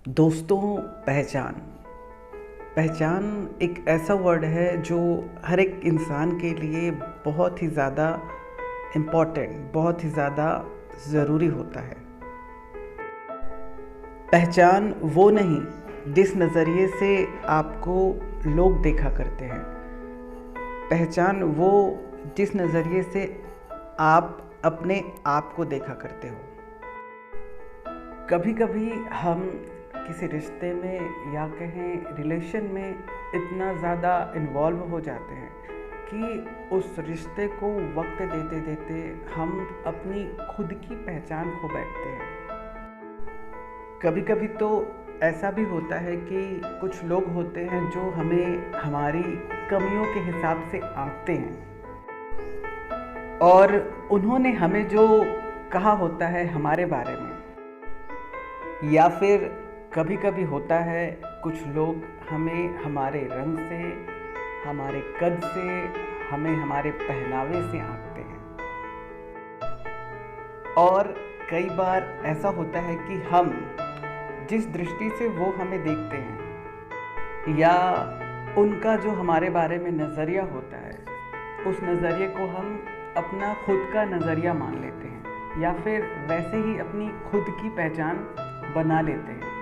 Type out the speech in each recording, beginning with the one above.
दोस्तों, पहचान पहचान एक ऐसा वर्ड है जो हर एक इंसान के लिए बहुत ही ज़्यादा इम्पोर्टेंट, बहुत ही ज़्यादा ज़रूरी होता है। पहचान वो नहीं जिस नज़रिए से आपको लोग देखा करते हैं। पहचान वो जिस नज़रिए से आप अपने आप को देखा करते हो। कभी कभी हम किसी रिश्ते में या कहें रिलेशन में इतना ज़्यादा इन्वॉल्व हो जाते हैं कि उस रिश्ते को वक्त देते देते हम अपनी खुद की पहचान खो बैठते हैं। कभी कभी तो ऐसा भी होता है कि कुछ लोग होते हैं जो हमें हमारी कमियों के हिसाब से आंकते हैं और उन्होंने हमें जो कहा होता है हमारे बारे में, या फिर कभी कभी होता है कुछ लोग हमें हमारे रंग से, हमारे कद से, हमें हमारे पहनावे से आंकते हैं। और कई बार ऐसा होता है कि हम जिस दृष्टि से वो हमें देखते हैं या उनका जो हमारे बारे में नज़रिया होता है, उस नज़रिए को हम अपना खुद का नज़रिया मान लेते हैं या फिर वैसे ही अपनी खुद की पहचान बना लेते हैं।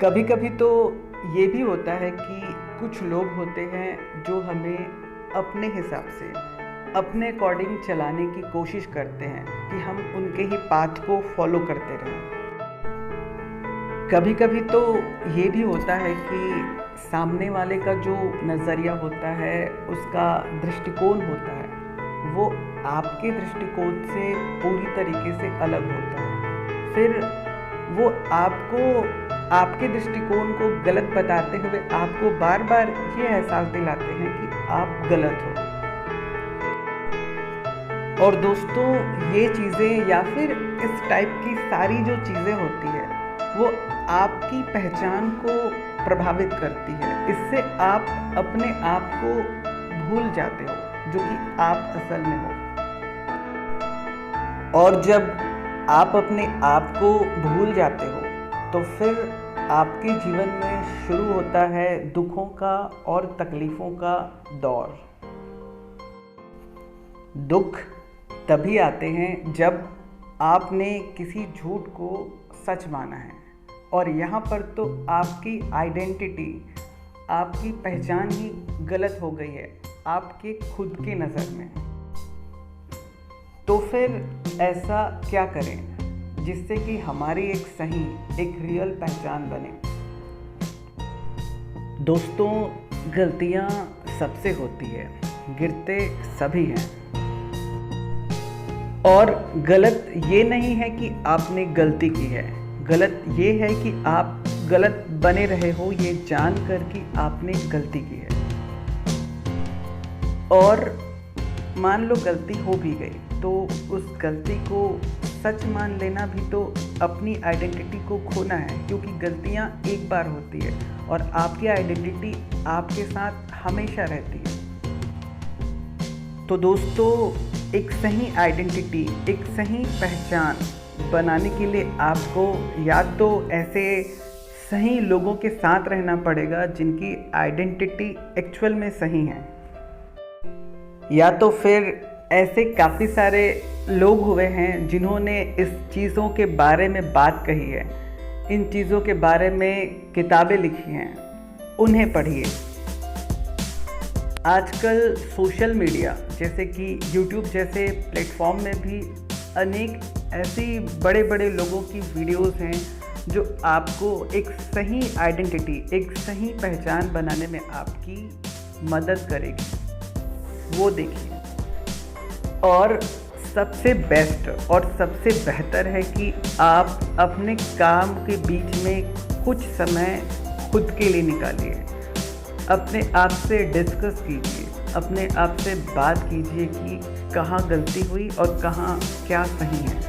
कभी कभी तो ये भी होता है कि कुछ लोग होते हैं जो हमें अपने हिसाब से, अपने अकॉर्डिंग चलाने की कोशिश करते हैं कि हम उनके ही पाथ को फॉलो करते रहें। कभी कभी तो ये भी होता है कि सामने वाले का जो नज़रिया होता है, उसका दृष्टिकोण होता है, वो आपके दृष्टिकोण से पूरी तरीके से अलग होता है। फिर वो आपको आपके दृष्टिकोण को गलत बताते हुए आपको बार बार ये एहसास दिलाते हैं कि आप गलत हो। और दोस्तों, ये चीज़ें या फिर इस टाइप की सारी जो चीज़ें होती है वो आपकी पहचान को प्रभावित करती है। इससे आप अपने आप को भूल जाते हो जो कि आप असल में हो। और जब आप अपने आप को भूल जाते हो तो फिर आपके जीवन में शुरू होता है दुखों का और तकलीफ़ों का दौर। दुख तभी आते हैं जब आपने किसी झूठ को सच माना है और यहाँ पर तो आपकी आइडेंटिटी, आपकी पहचान ही गलत हो गई है आपके खुद की नज़र में। तो फिर ऐसा क्या करें जिससे कि हमारी एक सही, एक रियल पहचान बने। दोस्तों, गलतियाँ सबसे होती है, गिरते सभी हैं। और गलत ये नहीं है कि आपने गलती की है, गलत ये है कि आप गलत बने रहे हो ये जानकर कि आपने गलती की है। और मान लो गलती हो भी गई तो उस गलती को सच मान लेना भी तो अपनी आइडेंटिटी को खोना है, क्योंकि गलतियाँ एक बार होती है और आपकी आइडेंटिटी आपके साथ हमेशा रहती है। तो दोस्तों, एक सही आइडेंटिटी, एक सही पहचान बनाने के लिए आपको या तो ऐसे सही लोगों के साथ रहना पड़ेगा जिनकी आइडेंटिटी एक्चुअल में सही है, या तो फिर ऐसे काफ़ी सारे लोग हुए हैं जिन्होंने इस चीज़ों के बारे में बात कही है, इन चीज़ों के बारे में किताबें लिखी हैं, उन्हें पढ़िए। आजकल सोशल मीडिया जैसे कि यूट्यूब जैसे प्लेटफॉर्म में भी अनेक ऐसी बड़े बड़े लोगों की वीडियोस हैं जो आपको एक सही आइडेंटिटी, एक सही पहचान बनाने में आपकी मदद करेगी, वो देखिए। और सबसे बेस्ट और सबसे बेहतर है कि आप अपने काम के बीच में कुछ समय खुद के लिए निकालिए, अपने आप से डिस्कस कीजिए, अपने आप से बात कीजिए कि कहाँ गलती हुई और कहाँ क्या सही है,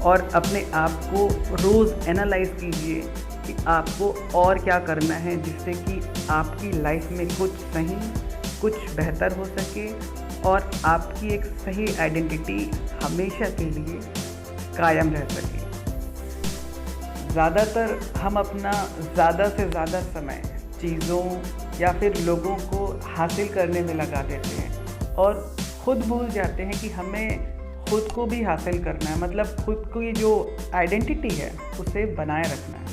और अपने आप को रोज़ एनालाइज कीजिए कि आपको और क्या करना है जिससे कि आपकी लाइफ में कुछ सही, कुछ बेहतर हो सके और आपकी एक सही आइडेंटिटी हमेशा के लिए कायम रह सके। ज़्यादातर हम अपना ज़्यादा से ज़्यादा समय चीज़ों या फिर लोगों को हासिल करने में लगा देते हैं और ख़ुद भूल जाते हैं कि हमें खुद को भी हासिल करना है, मतलब खुद की जो आइडेंटिटी है उसे बनाए रखना है।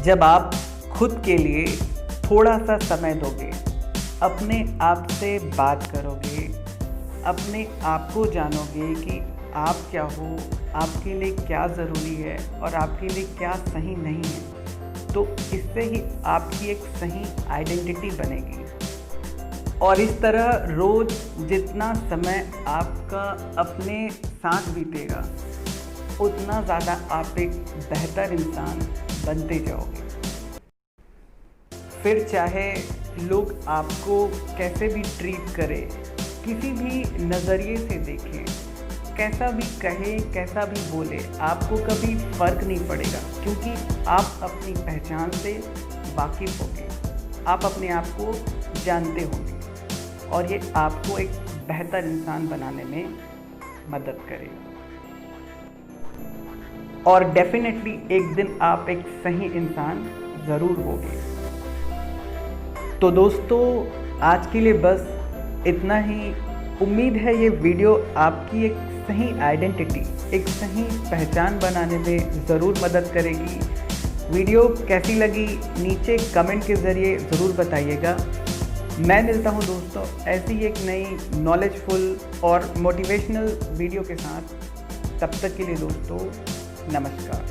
जब आप खुद के लिए थोड़ा सा समय दोगे, अपने आप से बात करोगे, अपने आप को जानोगे कि आप क्या हो, आपके लिए क्या ज़रूरी है और आपके लिए क्या सही नहीं है, तो इससे ही आपकी एक सही आइडेंटिटी बनेगी। और इस तरह रोज़ जितना समय आपका अपने साथ बीतेगा, उतना ज़्यादा आप एक बेहतर इंसान बनते जाओगे। फिर चाहे लोग आपको कैसे भी ट्रीट करें, किसी भी नज़रिए से देखें, कैसा भी कहे, कैसा भी बोले, आपको कभी फ़र्क नहीं पड़ेगा, क्योंकि आप अपनी पहचान से वाकिफ़ होंगे, आप अपने आप को जानते होंगे और ये आपको एक बेहतर इंसान बनाने में मदद करेगा। और डेफिनेटली एक दिन आप एक सही इंसान ज़रूर होगे। तो दोस्तों, आज के लिए बस इतना ही। उम्मीद है ये वीडियो आपकी एक सही आइडेंटिटी, एक सही पहचान बनाने में ज़रूर मदद करेगी। वीडियो कैसी लगी नीचे कमेंट के ज़रिए ज़रूर बताइएगा। मैं मिलता हूँ दोस्तों ऐसी एक नई नॉलेजफुल और मोटिवेशनल वीडियो के साथ। तब तक के लिए दोस्तों, नमस्कार।